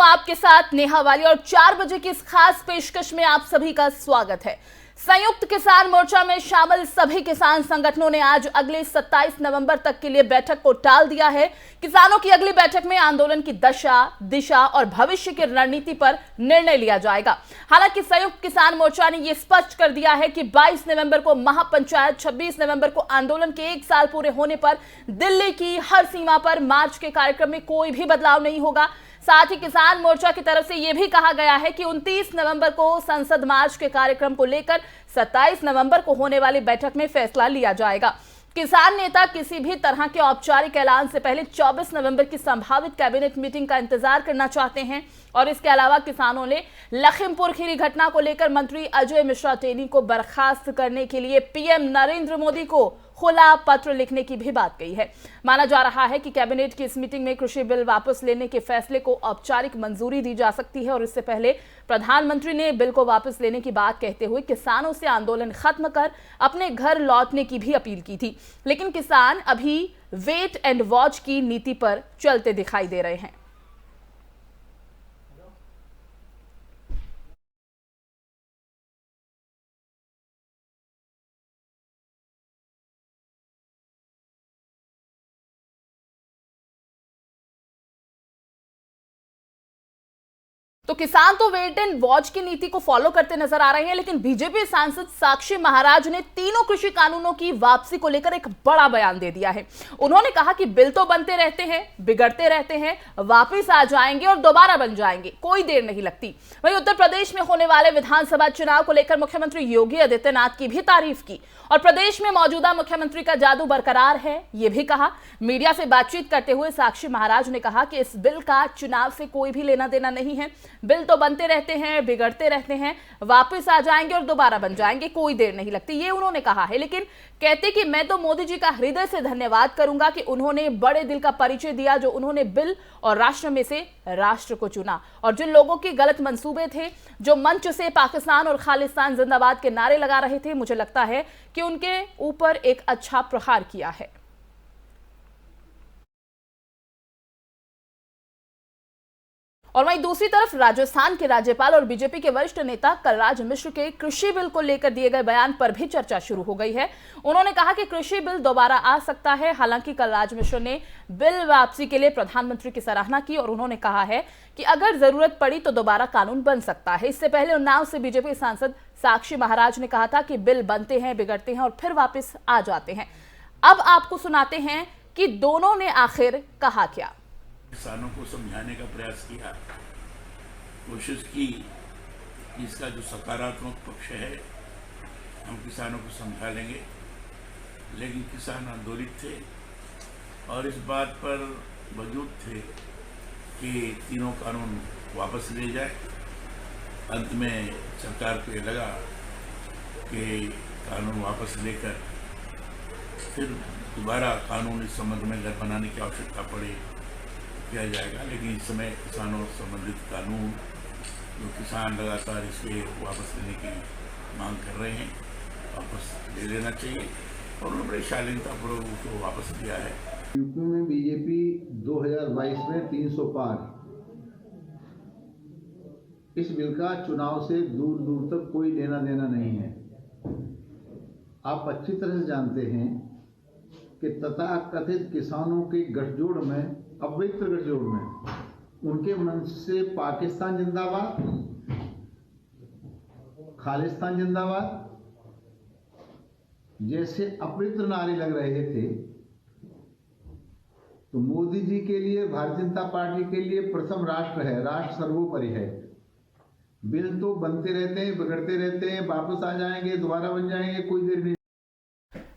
हूं आपके साथ नेहा वाली और 4 बजे की इस खास पेशकश में आप सभी का स्वागत है। संयुक्त किसान मोर्चा में शामिल सभी किसान संगठनों ने आज अगले 27 नवंबर तक के लिए बैठक को टाल दिया है। किसानों की अगली बैठक में आंदोलन की दशा, दिशा और भविष्य की रणनीति पर निर्णय लिया जाएगा। हालांकि संयुक्त किसान मोर्चा ने यह स्पष्ट कर दिया है कि 22 नवंबर को महापंचायत, 26 नवंबर को आंदोलन के 1 साल पूरे होने पर दिल्ली की हर सीमा पर मार्च के कार्यक्रम में कोई भी बदलाव नहीं होगा। साथ ही किसान मोर्चा की तरफ से यह भी कहा गया है कि 29 नवंबर को संसद मार्च के कार्यक्रम को लेकर 27 नवंबर को होने वाली बैठक में फैसला लिया जाएगा। किसान नेता किसी भी तरह के औपचारिक ऐलान से पहले 24 नवंबर की संभावित कैबिनेट मीटिंग का इंतजार करना चाहते हैं और इसके अलावा किसानों ने लखीमपुर खीरी घटना को लेकर मंत्री अजय मिश्रा टेनी को बर्खास्त करने के लिए पीएम नरेंद्र मोदी को खुला पत्र लिखने की भी बात कही है। माना जा रहा है कि कैबिनेट की इस मीटिंग में कृषि बिल वापस लेने के फैसले को औपचारिक मंजूरी दी जा सकती है और इससे पहले प्रधानमंत्री ने बिल को वापस लेने की बात कहते हुए किसानों से आंदोलन खत्म कर अपने घर लौटने की भी अपील की थी। लेकिन किसान अभी वेट एंड वॉच की नीति पर चलते दिखाई दे रहे हैं। तो किसान तो वेट एंड वॉच की नीति को फॉलो करते नजर आ रहे हैं, लेकिन बीजेपी सांसद साक्षी महाराज ने तीनों कृषि कानूनों की वापसी को लेकर एक बड़ा बयान दे दिया है। उन्होंने कहा कि बिल तो बनते रहते हैं, बिगड़ते रहते हैं, वापस आ जाएंगे और दोबारा बन जाएंगे, कोई देर नहीं लगती। वहीं उत्तर प्रदेश में होने वाले विधानसभा चुनाव को लेकर मुख्यमंत्री योगी आदित्यनाथ की भी तारीफ की और प्रदेश में मौजूदा मुख्यमंत्री का जादू बरकरार है, ये भी कहा। मीडिया से बातचीत करते हुए साक्षी महाराज ने कहा कि इस बिल का चुनाव से कोई भी लेना देना नहीं है। बिल तो बनते रहते हैं, बिगड़ते रहते हैं, वापस आ जाएंगे और दोबारा बन जाएंगे, कोई देर नहीं लगती, ये उन्होंने कहा है। लेकिन कहते कि मैं तो मोदी जी का हृदय से धन्यवाद करूंगा कि उन्होंने बड़े दिल का परिचय दिया, जो उन्होंने बिल और राष्ट्र में से राष्ट्र को चुना। और जिन लोगों के गलत मंसूबे थे, जो मंच से पाकिस्तान और खालिस्तान जिंदाबाद के नारे लगा रहे थे, मुझे लगता है कि उनके ऊपर एक अच्छा प्रहार किया है। और वहीं दूसरी तरफ राजस्थान के राज्यपाल और बीजेपी के वरिष्ठ नेता कलराज मिश्र के कृषि बिल को लेकर दिए गए बयान पर भी चर्चा शुरू हो गई है। उन्होंने कहा कि कृषि बिल दोबारा आ सकता है। हालांकि कलराज मिश्र ने बिल वापसी के लिए प्रधानमंत्री की सराहना की और उन्होंने कहा है कि अगर जरूरत पड़ी तो दोबारा कानून बन सकता है। इससे पहले उन्नाव से बीजेपी सांसद साक्षी महाराज ने कहा था कि बिल बनते हैं, बिगड़ते हैं और फिर वापस आ जाते हैं। अब आपको सुनाते हैं कि दोनों ने आखिर कहा क्या। किसानों को समझाने का प्रयास किया, कोशिश की कि इसका जो सकारात्मक पक्ष है हम किसानों को समझा लेंगे, लेकिन किसान आंदोलित थे और इस बात पर मौजूद थे कि तीनों कानून वापस ले जाए। अंत में सरकार को ये लगा कि कानून वापस लेकर फिर दोबारा कानून इस संबंध में घर बनाने की आवश्यकता पड़े किया जाएगा। लेकिन इस समय किसानों संबंधित कानून जो किसान लगातार इसके वापस लेने की मांग कर रहे हैं, वापस ले लेना चाहिए और उन्होंने बड़ी शालीनतापूर्वक उसको वापस लिया है। यूपी में बीजेपी 2022 में 300 पार। इस बिल का चुनाव से दूर दूर तक कोई लेना देना नहीं है। आप अच्छी तरह से जानते हैं कि तथाकथित किसानों के गठजोड़ में, अवैध गठजोड़ में, उनके मंच से पाकिस्तान जिंदाबाद, खालिस्तान जिंदाबाद जैसे अपवित्र नारे लग रहे थे। तो मोदी जी के लिए, भारतीय जनता पार्टी के लिए प्रथम राष्ट्र है, राष्ट्र सर्वोपरि है। बिल तो बनते रहते हैं, बिगड़ते रहते हैं, वापस आ जाएंगे, दोबारा बन जाएंगे, कोई देर नहीं।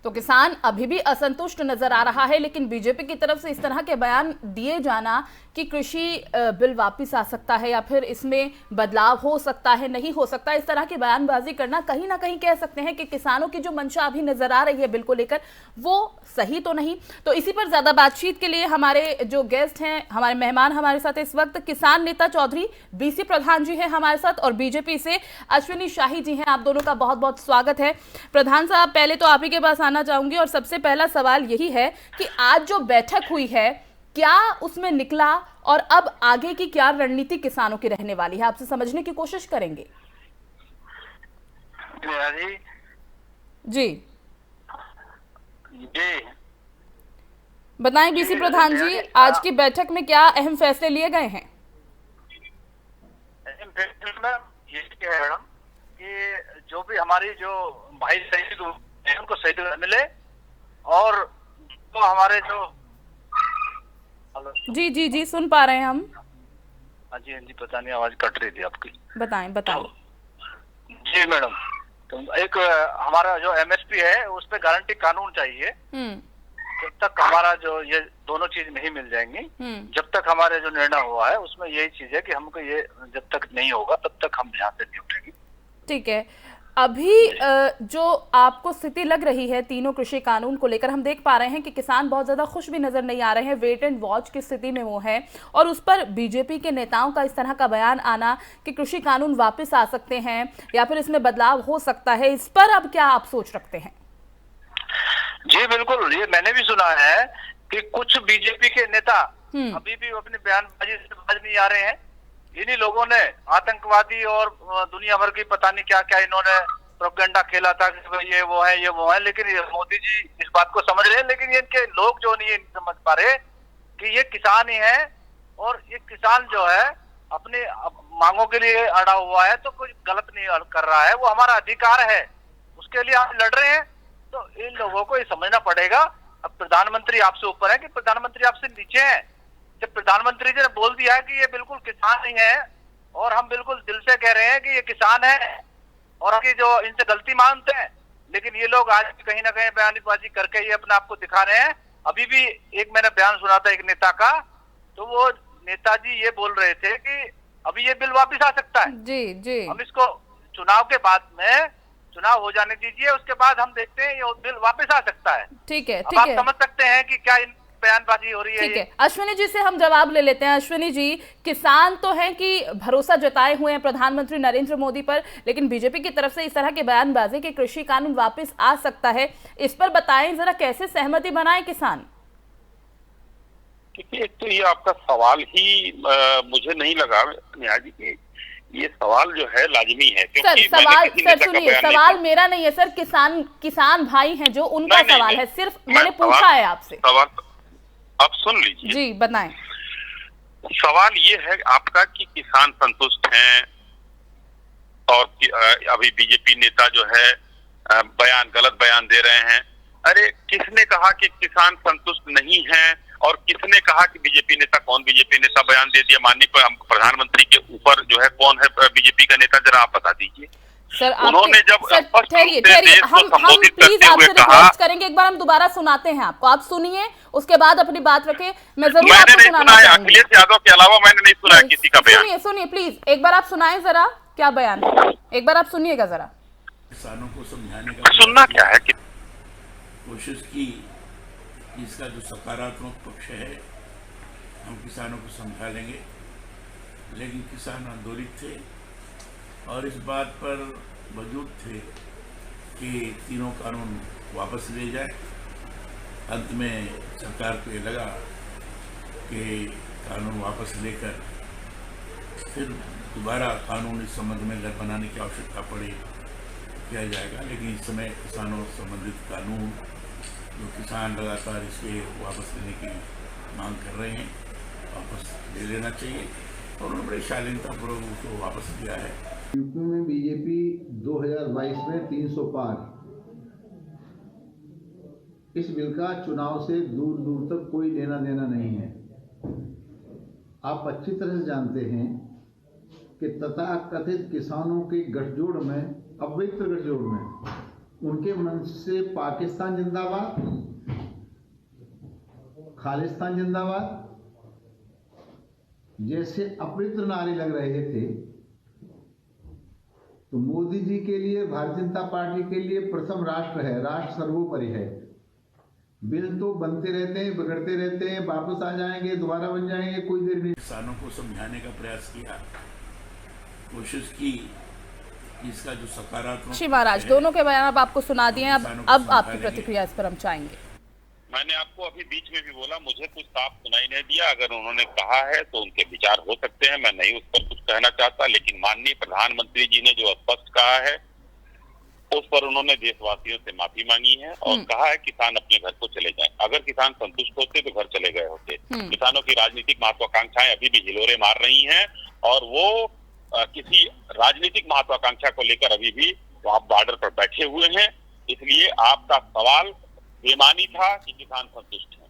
तो किसान अभी भी असंतुष्ट नजर आ रहा है, लेकिन बीजेपी की तरफ से इस तरह के बयान दिए जाना कि कृषि बिल वापस आ सकता है या फिर इसमें बदलाव हो सकता है, नहीं हो सकता, इस तरह की बयानबाजी करना कहीं ना कहीं कह सकते हैं कि किसानों की जो मंशा अभी नजर आ रही है बिल को लेकर, वो सही तो नहीं। तो इसी पर ज्यादा बातचीत के लिए हमारे जो गेस्ट हैं, हमारे मेहमान हमारे साथ इस वक्त किसान नेता चौधरी बीसी प्रधान जी हैं हमारे साथ और बीजेपी से अश्विनी शाही जी हैं। आप दोनों का बहुत बहुत स्वागत है। प्रधान साहब, पहले तो आप ही के पास आना चाहूंगी और सबसे पहला सवाल यही है कि आज जो बैठक हुई है क्या उसमें निकला और अब आगे की क्या रणनीति किसानों की रहने वाली है, आपसे समझने की कोशिश करेंगे। जी बताएं बीसी प्रधान जी, आज की बैठक में क्या अहम फैसले लिए गए हैं? ये है मैडम कि जो भी हमारी जो भाई शहीद हैं उनको शहीद मिले, और जो हमारे जो जी जी जी सुन पा रहे हैं हम। हाँ जी पता नहीं आवाज कट रही थी आपकी। बताएं बताएं। जी मैडम, तो एक हमारा जो एमएसपी है उस पे गारंटी कानून चाहिए। जब तक हमारा जो ये दोनों चीज नहीं मिल जाएंगी, जब तक हमारे जो निर्णय हुआ है उसमें यही चीज है कि हमको ये जब तक नहीं होगा तब तक हम यहाँ से नहीं उठेंगे। ठीक है, अभी जो आपको स्थिति लग रही है तीनों कृषि कानून को लेकर, हम देख पा रहे हैं कि किसान बहुत ज्यादा खुश भी नजर नहीं आ रहे हैं, वेट एंड वॉच की स्थिति में वो है, और उस पर बीजेपी के नेताओं का इस तरह का बयान आना कि कृषि कानून वापस आ सकते हैं या फिर इसमें बदलाव हो सकता है, इस पर अब क्या आप सोच रखते हैं? जी बिल्कुल, ये मैंने भी सुना है कि कुछ बीजेपी के नेता अभी भी अपनी बयानबाजी से बाज नहीं आ रहे हैं। इन्हीं लोगों ने आतंकवादी और दुनिया भर की पता नहीं क्या क्या इन्होंने प्रोपेगेंडा खेला था कि ये वो है, लेकिन मोदी जी इस बात को समझ रहे हैं, लेकिन इनके लोग जो नहीं समझ पा रहे कि ये किसान ही है, और ये किसान जो है अपनी मांगों के लिए अड़ा हुआ है, तो कुछ गलत नहीं कर रहा है, वो हमारा अधिकार है, उसके लिए हम लड़ रहे हैं। तो इन लोगों को ये समझना पड़ेगा। अब प्रधानमंत्री आपसे ऊपर है कि प्रधानमंत्री आपसे नीचे है? जब प्रधानमंत्री जी ने बोल दिया है कि ये बिल्कुल किसान नहीं है, और हम बिल्कुल दिल से कह रहे हैं कि ये किसान है, और कि जो इनसे गलती मानते हैं, लेकिन ये लोग आज कहीं ना कहीं बयानबाजी करके ये अपने आप को दिखा रहे हैं। अभी भी एक मैंने बयान सुना था एक नेता का, तो वो नेताजी ये बोल रहे थे कि अभी ये बिल वापिस आ सकता है। जी हम इसको चुनाव के बाद में, चुनाव हो जाने दीजिए, उसके बाद हम देखते हैं ये बिल वापस आ सकता है। ठीक है आप समझ सकते हैं कि क्या इन बयानबाजी हो रही है। ठीक है, अश्विनी जी से हम जवाब ले लेते हैं। अश्विनी जी, किसान तो हैं कि भरोसा जताए हुए हैं प्रधानमंत्री नरेंद्र मोदी पर, लेकिन बीजेपी की तरफ से इस तरह की बयानबाजी कि कृषि कानून वापस आ सकता है, इस पर बताएं जरा, कैसे सहमति बनाए किसान? क्योंकि एक तो ये आपका सवाल ही मुझे नहीं लगा नेहा जी की ये सवाल जो है लाजमी है, सर सवाल सुनिए, सवाल मेरा नहीं है सर, किसान भाई हैं जो, उनका सवाल है, सिर्फ मैंने पूछा है आपसे। सवाल आप सुन लीजिए। जी बताएं। सवाल ये है आपका कि किसान संतुष्ट हैं, और अभी बीजेपी नेता जो है गलत बयान दे रहे हैं। अरे किसने कहा कि किसान संतुष्ट नहीं है, और किसने कहा कि बीजेपी नेता? कौन बीजेपी नेता बयान दे दिया? माननीय प्रधानमंत्री के ऊपर जो है कौन है बीजेपी का नेता, जरा आप बता दीजिए। सर उन्होंने जब हम प्लीज आपसे रिक्वेस्ट करेंगे, एक बार हम दोबारा सुनाते हैं आपको, आप सुनिए, उसके बाद अपनी बात रखें। मैं जरूर आपको सुनाना चाहूंगी। अखिलेश यादव के अलावा मैंने नहीं सुना किसी का बयान। सुनिए प्लीज, एक बार आप सुनाएं जरा क्या बयान है, एक बार आप सुनिएगा जरा। किसानों को समझाने का सुनना क्या है कि कोशिश की, इसका जो सकारात्मक पक्ष है हम किसानों को समझा लेंगे, लेकिन किसान आंदोलित थे और इस बात पर मौजूद थे कि तीनों कानून वापस ले जाए। अंत में सरकार को ये लगा कि कानून वापस लेकर फिर दोबारा कानून इस संबंध में अगर बनाने की आवश्यकता पड़े किया जाएगा, लेकिन इस समय किसानों संबंधित कानून जो किसान लगातार इसके वापस लेने की मांग कर रहे हैं, वापस ले लेना चाहिए, और उन्होंने बड़ी शालीनतापूर्वक उसको वापस लिया है। यूपी में बीजेपी 2022 में 300 पार। इस बिल का चुनाव से दूर दूर तक कोई लेना देना नहीं है। आप अच्छी तरह से जानते हैं कि तथाकथित किसानों के गठजोड़ में, अवैध गठजोड़ में, उनके मंच से पाकिस्तान जिंदाबाद, खालिस्तान जिंदाबाद जैसे अपवित्र नारे लग रहे थे, तो मोदी जी के लिए, भारतीय जनता पार्टी के लिए प्रथम राष्ट्र है, राष्ट्र सर्वोपरि है। बिल तो बनते रहते हैं, बिगड़ते रहते हैं, वापस आ जाएंगे, दोबारा बन जाएंगे, कोई देर नहीं। किसानों को समझाने का प्रयास किया, कोशिश की, इसका जो सकारात्मक श्री महाराज, दोनों के बयान अब आपको सुना दिए हैं, अब आपकी प्रतिक्रिया इस पर हम चाहेंगे। मैंने आपको अभी बीच में भी बोला, मुझे कुछ साफ सुनाई नहीं दिया। अगर उन्होंने कहा है तो उनके विचार हो सकते हैं, मैं नहीं उस पर कुछ कहना चाहता, लेकिन माननीय प्रधानमंत्री जी ने जो स्पष्ट कहा है उस पर उन्होंने देशवासियों से माफी मांगी है और कहा है किसान अपने घर को चले जाएं। अगर किसान संतुष्ट होते तो घर चले गए होते। किसानों की राजनीतिक महत्वाकांक्षाएं अभी भी हिलोरे मार रही हैं और वो किसी राजनीतिक महत्वाकांक्षा को लेकर अभी भी वहां बॉर्डर पर बैठे हुए हैं। इसलिए आपका सवाल बेमानी था कि किसान संतुष्ट हैं।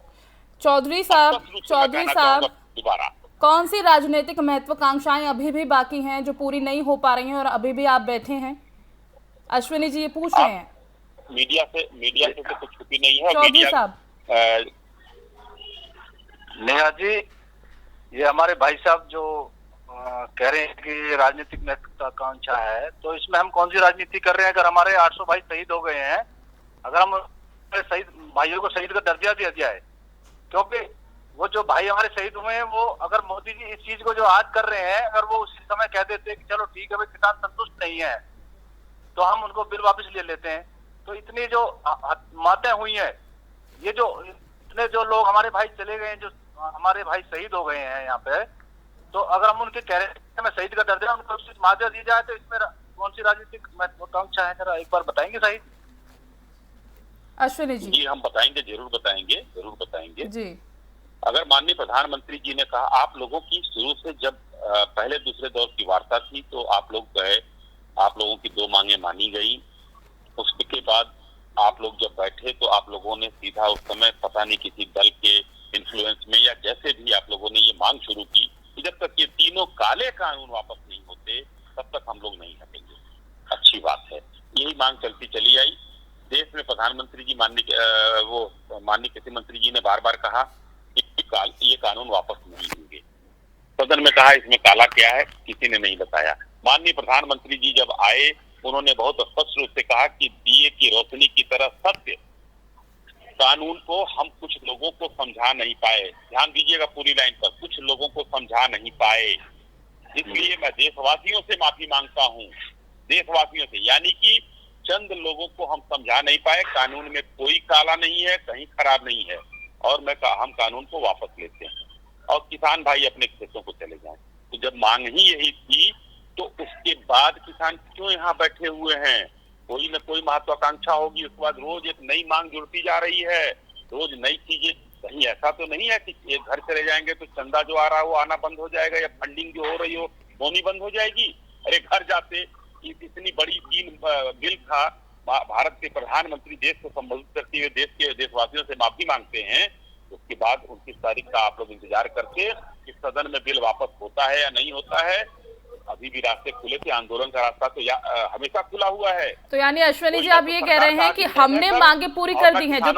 चौधरी साहब दोबारा कौन सी राजनीतिक महत्वाकांक्षाएं अभी भी बाकी हैं जो पूरी नहीं हो पा रही हैं और अभी भी आप बैठे हैं? अश्विनी जी ये पूछ रहे हैं। मीडिया से तो कुछ छुपी नहीं है। चौधरी साहब, नेहा जी, ये हमारे भाई साहब जो कह रहे हैं कि राजनीतिक महत्वाकांक्षा है, तो इसमें हम कौन सी राजनीति कर रहे हैं? अगर हमारे 800 भाई शहीद हो गए हैं, अगर हम शहीद भाइयों को शहीद का दर्जा दिया जाए, क्योंकि वो जो भाई हमारे शहीद हुए हैं, वो अगर मोदी जी इस चीज को जो आज कर रहे हैं, अगर वो उसी समय कह देते कि चलो ठीक है भाई किसान संतुष्ट नहीं है, तो हम उनको बिल वापस ले लेते हैं। तो इतनी जो मौतें हुई हैं, ये जो इतने जो लोग हमारे भाई चले गए हैं, जो हमारे भाई शहीद हो गए हैं यहाँ पे, तो अगर हम उनके कह रहे हैं मैं शहीद का दर्जा उनको मार्जा दी जाए, तो इसमें कौन सी राजनीतिक महत्वाकांक्षा है, जरा एक बार बताएंगे साहिब? अश्विनी जी हम बताएंगे, जरूर बताएंगे जी। अगर माननीय प्रधानमंत्री जी ने कहा, आप लोगों की शुरू से जब पहले दूसरे दौर की वार्ता थी तो आप लोग गए, आप लोगों की 2 मांगे मानी गई। उसके बाद आप लोग जब बैठे तो आप लोगों ने सीधा उस समय पता नहीं किसी दल के इन्फ्लुएंस में या जैसे भी आप लोगों ने ये मांग शुरू की कि जब तक ये तीनों काले कानून वापस नहीं होते तब तक हम लोग नहीं हटेंगे। अच्छी बात है, यही मांग चलती चली आई। देश में प्रधानमंत्री जी माननीय कृषि मंत्री जी ने बार बार कहा कि ये कानून वापस नहीं होंगे। सदन में कहा इसमें काला क्या है, किसी ने नहीं बताया। माननीय प्रधानमंत्री जी जब आए, उन्होंने बहुत स्पष्ट रूप से कहा कि दिए की रोशनी की तरह सत्य कानून को हम कुछ लोगों को समझा नहीं पाए। ध्यान दीजिएगा पूरी लाइन पर, कुछ लोगों को समझा नहीं पाए। इसलिए मैं देशवासियों से माफी मांगता हूँ, देशवासियों से, यानी कि चंद लोगों को हम समझा नहीं पाए। कानून में कोई काला नहीं है, कहीं खराब नहीं है, और हम कानून को वापस लेते हैं और किसान भाई अपने खेतों को चले जाएं। तो जब मांग ही यही थी तो उसके बाद किसान क्यों यहाँ बैठे हुए हैं? कोई न कोई महत्वाकांक्षा होगी। उसके बाद रोज एक नई मांग जुड़ती जा रही है, रोज नई चीजें। कहीं ऐसा तो नहीं है कि एक घर चले जाएंगे तो चंदा जो आ रहा है वो आना बंद हो जाएगा या फंडिंग जो हो रही हो होनी बंद हो जाएगी? अरे घर जाते इतनी बड़ी बिल था, भारत के प्रधानमंत्री देश को संबोधित करते हुए देश के देशवासियों से माफी मांगते हैं, उसके बाद 29 तारीख का आप लोग इंतजार करके कि सदन में बिल वापस होता है या नहीं होता है। अभी भी रास्ते खुले थे, आंदोलन का रास्ता तो हमेशा खुला हुआ है। तो यानी अश्विनी जी आप ये कह रहे हैं कि हमने मांगे पूरी कर दी हैं, जो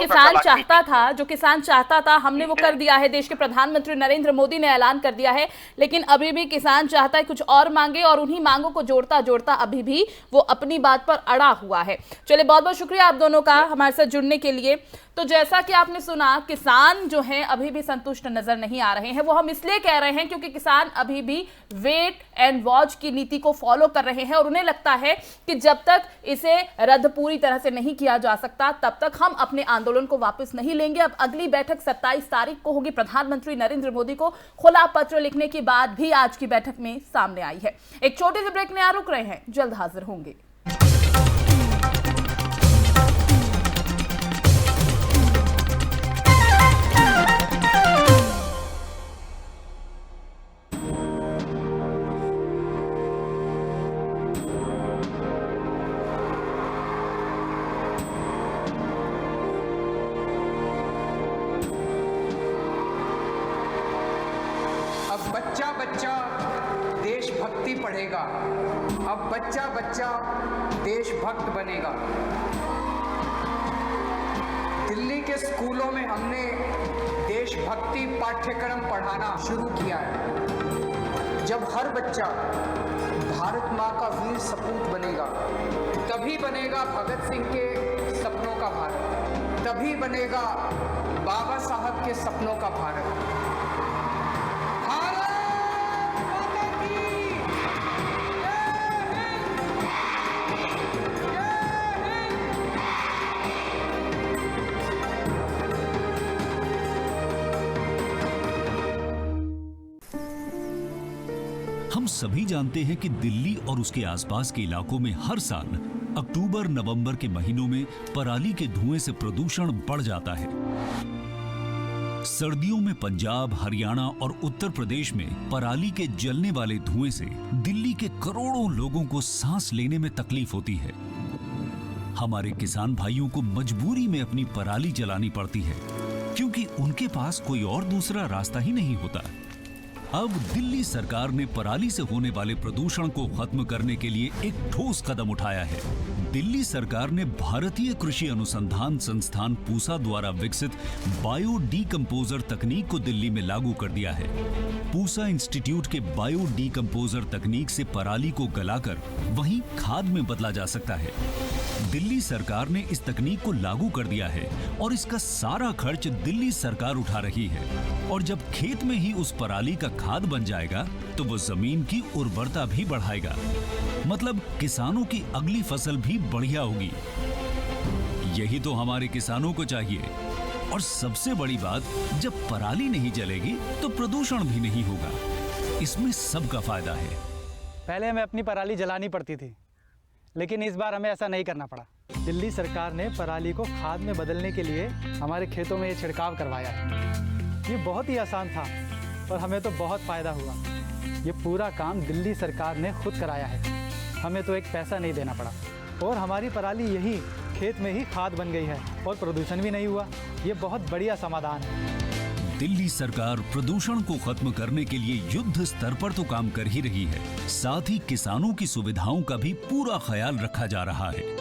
किसान चाहता था हमने वो कर दिया है। देश के प्रधानमंत्री नरेंद्र मोदी ने ऐलान कर दिया है, लेकिन अभी भी किसान चाहता है कुछ और मांगे और उन्हीं मांगों को जोड़ता अभी भी वो अपनी बात पर अड़ा हुआ है। चलिए, बहुत बहुत शुक्रिया आप दोनों का हमारे साथ जुड़ने के लिए। तो जैसा कि आपने सुना, किसान जो हैं अभी भी संतुष्ट नजर नहीं आ रहे हैं। वो हम इसलिए कह रहे हैं क्योंकि किसान अभी भी वेट एंड वॉच की नीति को फॉलो कर रहे हैं और उन्हें लगता है कि जब तक इसे रद्द पूरी तरह से नहीं किया जा सकता तब तक हम अपने आंदोलन को वापस नहीं लेंगे। अब अगली बैठक 27 तारीख को होगी। प्रधानमंत्री नरेंद्र मोदी को खुला पत्र लिखने की बात भी आज की बैठक में सामने आई है। एक छोटे से ब्रेक में यहाँ रुक रहे हैं, जल्द हाजिर होंगे। बच्चा बच्चा देशभक्ति पढ़ेगा, अब बच्चा बच्चा देशभक्त बनेगा। दिल्ली के स्कूलों में हमने देशभक्ति पाठ्यक्रम पढ़ाना शुरू किया है। जब हर बच्चा भारत माँ का वीर सपूत बनेगा, तभी बनेगा भगत सिंह के सपनों का भारत, तभी बनेगा बाबा साहब के सपनों का भारत। हम सभी जानते हैं कि दिल्ली और उसके आसपास के इलाकों में हर साल अक्टूबर नवंबर के महीनों में पराली के धुएं से प्रदूषण बढ़ जाता है। सर्दियों में पंजाब, हरियाणा और उत्तर प्रदेश में पराली के जलने वाले धुएं से दिल्ली के करोड़ों लोगों को सांस लेने में तकलीफ होती है। हमारे किसान भाइयों को मजबूरी में अपनी पराली जलानी पड़ती है, क्योंकि उनके पास कोई और दूसरा रास्ता ही नहीं होता। अब दिल्ली सरकार ने पराली से होने वाले प्रदूषण को खत्म करने के लिए एक ठोस कदम उठाया है। दिल्ली सरकार ने भारतीय कृषि अनुसंधान संस्थान पूसा द्वारा विकसित बायो डीकंपोजर तकनीक को दिल्ली में लागू कर दिया है। पूसा इंस्टीट्यूट के बायो डीकंपोजर तकनीक से पराली को गलाकर वहीं खाद में बदला जा सकता है। दिल्ली सरकार ने इस तकनीक को लागू कर दिया है और इसका सारा खर्च दिल्ली सरकार उठा रही है। और जब खेत में ही उस पराली का खाद बन जाएगा तो वो जमीन की उर्वरता भी बढ़ाएगा, मतलब किसानों की अगली फसल भी बढ़िया होगी। यही तो हमारे किसानों को चाहिए। और सबसे बड़ी बात, जब पराली नहीं जलेगी तो प्रदूषण भी नहीं होगा। इसमें सबका फायदा है। पहले हमें अपनी पराली जलानी पड़ती थी, लेकिन इस बार हमें ऐसा नहीं करना पड़ा। दिल्ली सरकार ने पराली को खाद में बदलने के लिए हमारे खेतों में ये छिड़काव करवाया है। ये बहुत ही आसान था और हमें तो बहुत फ़ायदा हुआ। ये पूरा काम दिल्ली सरकार ने खुद कराया है, हमें तो एक पैसा नहीं देना पड़ा और हमारी पराली यही खेत में ही खाद बन गई है और प्रदूषण भी नहीं हुआ। ये बहुत बढ़िया समाधान है। दिल्ली सरकार प्रदूषण को खत्म करने के लिए युद्ध स्तर पर तो काम कर ही रही है, साथ ही किसानों की सुविधाओं का भी पूरा ख्याल रखा जा रहा है।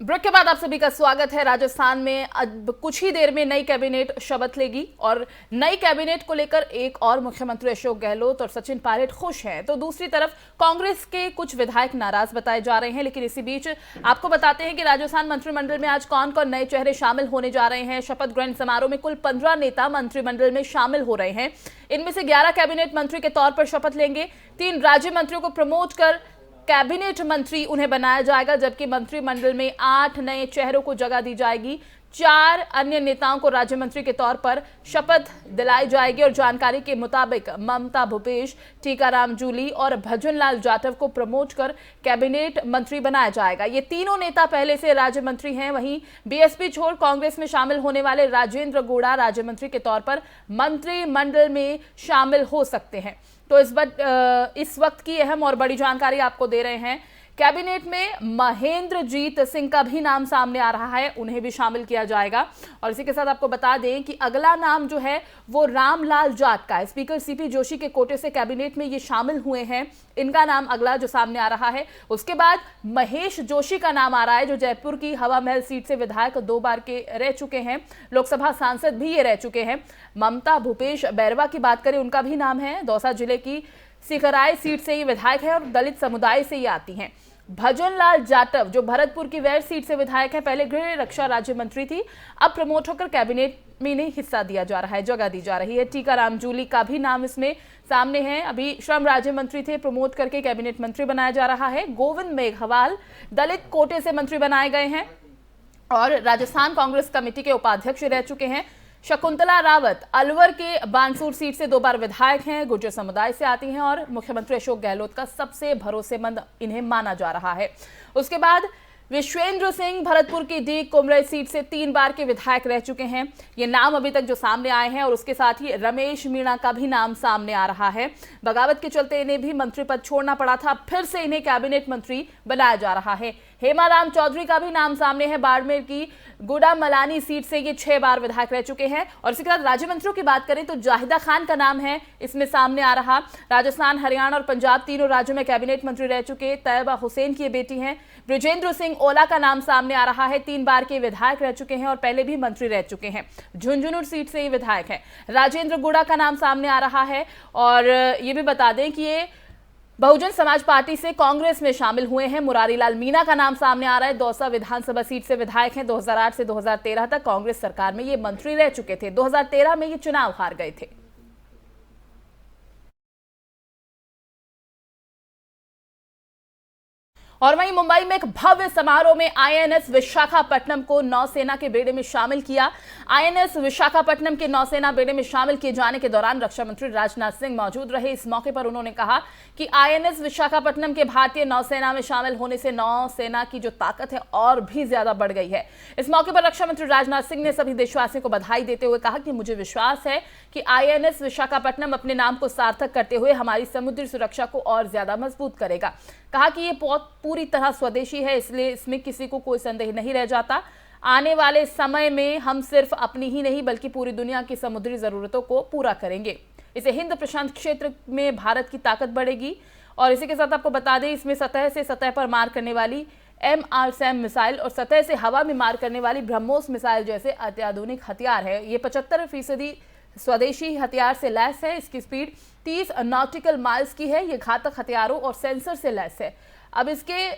ब्रेक के बाद आप सभी का स्वागत है। राजस्थान में अब कुछ ही देर में नई कैबिनेट शपथ लेगी और नई कैबिनेट को लेकर एक और मुख्यमंत्री अशोक गहलोत और सचिन पायलट खुश हैं, तो दूसरी तरफ कांग्रेस के कुछ विधायक नाराज बताए जा रहे हैं। लेकिन इसी बीच आपको बताते हैं कि राजस्थान मंत्रिमंडल में आज कौन कौन नए चेहरे शामिल होने जा रहे हैं। शपथ ग्रहण समारोह में कुल 15 नेता मंत्रिमंडल में शामिल हो रहे हैं। इनमें से 11 कैबिनेट मंत्री के तौर पर शपथ लेंगे। 3 राज्य मंत्रियों को प्रमोट कर कैबिनेट मंत्री उन्हें बनाया जाएगा, जबकि मंत्रिमंडल में 8 नए चेहरों को जगह दी जाएगी। 4 अन्य नेताओं को राज्य मंत्री के तौर पर शपथ दिलाई जाएगी और जानकारी के मुताबिक ममता भूपेश, टीकाराम जूली और भजन लाल जाटव को प्रमोट कर कैबिनेट मंत्री बनाया जाएगा। ये तीनों नेता पहले से राज्य मंत्री हैं। वहीं बीएसपी छोड़ कांग्रेस में शामिल होने वाले राजेंद्र गोड़ा राज्य मंत्री के तौर पर मंत्रिमंडल में शामिल हो सकते हैं। तो इस वक्त की अहम और बड़ी जानकारी आपको दे रहे हैं। कैबिनेट में महेंद्रजीत सिंह का भी नाम सामने आ रहा है, उन्हें भी शामिल किया जाएगा। और इसी के साथ आपको बता दें कि अगला नाम जो है वो रामलाल जाट का है। स्पीकर सीपी जोशी के कोटे से कैबिनेट में ये शामिल हुए हैं, इनका नाम अगला जो सामने आ रहा है। उसके बाद महेश जोशी का नाम आ रहा है, जो जयपुर की हवा महल सीट से विधायक 2 बार के रह चुके हैं, लोकसभा सांसद भी ये रह चुके हैं। ममता भूपेश बैरवा की बात करें, उनका भी नाम है। दौसा जिले की सिखराय सीट से ये विधायक है और दलित समुदाय से ये आती हैं। भजन लाल जाटव जो भरतपुर की वैर सीट से विधायक है, पहले गृह रक्षा राज्य मंत्री थी, अब प्रमोट होकर कैबिनेट में इन्हें हिस्सा दिया जा रहा है, जगह दी जा रही है। टीकाराम जूली का भी नाम इसमें सामने है, अभी श्रम राज्य मंत्री थे, प्रमोट करके कैबिनेट मंत्री बनाया जा रहा है। गोविंद मेघवाल दलित कोटे से मंत्री बनाए गए हैं और राजस्थान कांग्रेस कमेटी के उपाध्यक्ष रह चुके हैं। शकुंतला रावत अलवर के बानसूर सीट से 2 बार विधायक हैं, गुर्जर समुदाय से आती हैं और मुख्यमंत्री अशोक गहलोत का सबसे भरोसेमंद इन्हें माना जा रहा है। उसके बाद विश्वेंद्र सिंह भरतपुर की डी कुमरई सीट से 3 बार के विधायक रह चुके हैं। ये नाम अभी तक जो सामने आए हैं और उसके साथ ही रमेश मीणा का भी नाम सामने आ रहा है। बगावत के चलते इन्हें भी मंत्री पद छोड़ना पड़ा था, फिर से इन्हें कैबिनेट मंत्री बनाया जा रहा है। हेमाराम चौधरी का भी नाम सामने है, बाड़मेर की गुडा मलानी सीट से ये 6 बार विधायक रह चुके हैं। और इसके बाद राज्य मंत्रियों की बात करें तो जाहिदा खान का नाम है इसमें सामने आ रहा। राजस्थान, हरियाणा और पंजाब तीनों राज्यों में कैबिनेट मंत्री रह चुके तैयबा हुसैन की बेटी हैं। ब्रिजेंद्र सिंह ओला का नाम सामने आ रहा है, 3 बार के विधायक रह चुके हैं और पहले भी मंत्री रह चुके हैं। झुंझुनू सीट से ये विधायक हैं। राजेंद्र गुड़ा का नाम सामने आ रहा है और ये भी बता दें कि ये बहुजन समाज पार्टी से कांग्रेस में शामिल हुए हैं। मुरारी लाल मीणा का नाम सामने आ रहा है, दौसा विधानसभा सीट से विधायक हैं। 2008 से 2013 तक कांग्रेस सरकार में ये मंत्री रह चुके थे। 2013 में ये चुनाव हार गए थे। और वहीं मुंबई में एक भव्य समारोह में आईएनएस विशाखापट्टनम को नौसेना के बेड़े में शामिल किया। आईएनएस विशाखापट्टनम के नौसेना बेड़े में शामिल किए जाने के दौरान रक्षा मंत्री राजनाथ सिंह मौजूद रहे। इस मौके पर उन्होंने कहा कि आईएनएस विशाखापट्टनम के भारतीय नौसेना में शामिल होने से नौसेना की जो ताकत है और भी ज्यादा बढ़ गई है। इस मौके पर रक्षा मंत्री राजनाथ सिंह ने सभी देशवासियों को बधाई देते हुए कहा कि मुझे विश्वास है कि आईएनएस विशाखापट्टनम अपने नाम को सार्थक करते हुए हमारी समुद्री सुरक्षा को और ज्यादा मजबूत करेगा। कहा कि ये पूरी तरह स्वदेशी है, इसलिए इसमें किसी को कोई संदेह नहीं रह जाता। आने वाले समय में हम सिर्फ अपनी ही नहीं बल्कि पूरी दुनिया की समुद्री जरूरतों को पूरा करेंगे। इसे हिंद प्रशांत क्षेत्र में भारत की ताकत बढ़ेगी। और इसी के साथ आपको बता दें, इसमें सतह से सतह पर मार करने वाली MRSAM मिसाइल और सतह से हवा में मार करने वाली ब्रह्मोस मिसाइल जैसे अत्याधुनिक हथियार है। ये 75% स्वदेशी हथियार से लैस है। इसकी स्पीड 30 नॉटिकल माइल्स की है। ये घातक हथियारों और सेंसर से लैस है। अब इसके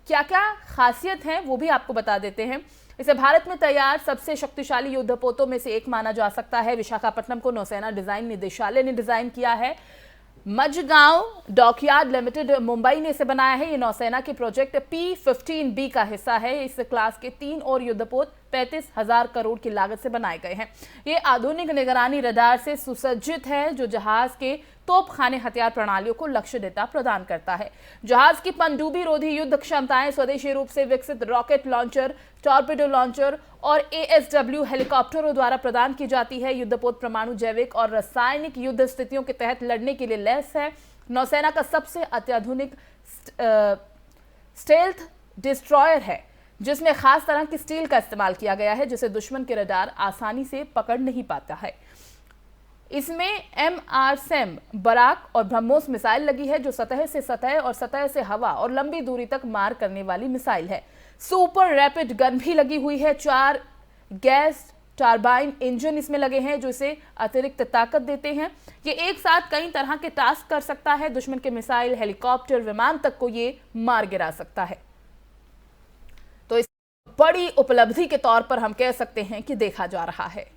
क्या क्या खासियत हैं वो भी आपको बता देते हैं। इसे भारत में तैयार सबसे शक्तिशाली युद्धपोतों में से एक माना जा सकता है। विशाखापट्टनम को नौसेना डिजाइन निदेशालय ने डिजाइन किया है। मजगांव डॉकयार्ड लिमिटेड मुंबई ने इसे बनाया है। ये नौसेना के प्रोजेक्ट P-15B का हिस्सा है। इस क्लास के 3 और युद्धपोत 35,000 करोड़ की लागत से बनाए गए हैं। ये आधुनिक निगरानी रडार से सुसज्जित है जो जहाज के तोपखाने हथियार प्रणालियों को लक्ष्य डेटा प्रदान करता है। जहाज की पनडुब्बी रोधी युद्ध क्षमताएं स्वदेशी रूप से विकसित रॉकेट लॉन्चर, टॉर्पेडो लॉन्चर और ASW हेलीकॉप्टरों द्वारा प्रदान की जाती है। युद्धपोत परमाणु, जैविक और रासायनिक युद्ध स्थितियों के तहत लड़ने के लिए लैस है। नौसेना का सबसे अत्याधुनिक स्टेल्थ डिस्ट्रॉयर है जिसमें खास तरह की स्टील का इस्तेमाल किया गया है जिसे दुश्मन के रडार आसानी से पकड़ नहीं पाता है। इसमें MRSAM बराक और ब्रह्मोस मिसाइल लगी है जो सतह से सतह और सतह से हवा और लंबी दूरी तक मार करने वाली मिसाइल है। सुपर रैपिड गन भी लगी हुई है। 4 गैस टर्बाइन इंजन इसमें लगे हैं जो इसे अतिरिक्त ताकत देते हैं। ये एक साथ कई तरह के टास्क कर सकता है। दुश्मन के मिसाइल, हेलीकॉप्टर, विमान तक को ये मार गिरा सकता है। तो इस बड़ी उपलब्धि के तौर पर हम कह सकते हैं कि देखा जा रहा है।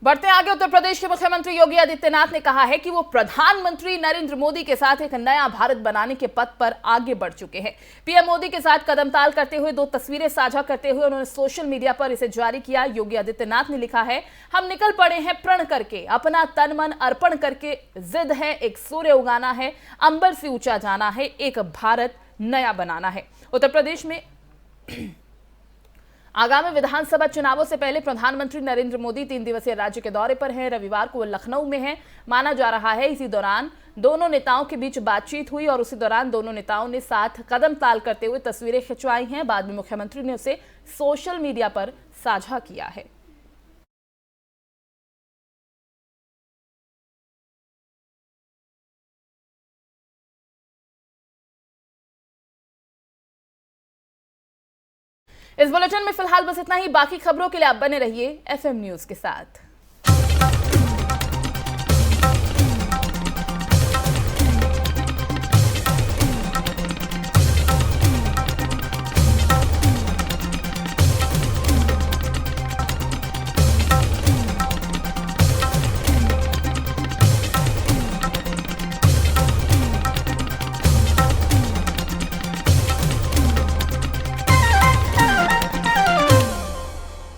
बढ़ते आगे, उत्तर प्रदेश के मुख्यमंत्री योगी आदित्यनाथ ने कहा है कि वो प्रधानमंत्री नरेंद्र मोदी के साथ एक नया भारत बनाने के पथ पर आगे बढ़ चुके हैं। पीएम मोदी के साथ कदमताल करते हुए 2 तस्वीरें साझा करते हुए उन्होंने सोशल मीडिया पर इसे जारी किया। योगी आदित्यनाथ ने लिखा है, हम निकल पड़े हैं प्रण करके, अपना तन मन अर्पण करके। जिद है एक सूर्य उगाना है, अंबर से ऊंचा जाना है, एक भारत नया बनाना है। उत्तर प्रदेश में आगामी विधानसभा चुनावों से पहले प्रधानमंत्री नरेंद्र मोदी 3 दिवसीय राज्य के दौरे पर हैं। रविवार को वो लखनऊ में हैं, माना जा रहा है। इसी दौरान दोनों नेताओं के बीच बातचीत हुई और उसी दौरान दोनों नेताओं ने साथ कदम ताल करते हुए तस्वीरें खिंचवाई हैं। बाद में मुख्यमंत्री ने उसे सोशल मीडिया पर साझा किया है। इस बुलेटिन में फिलहाल बस इतना ही। बाकी खबरों के लिए आप बने रहिए FM न्यूज के साथ।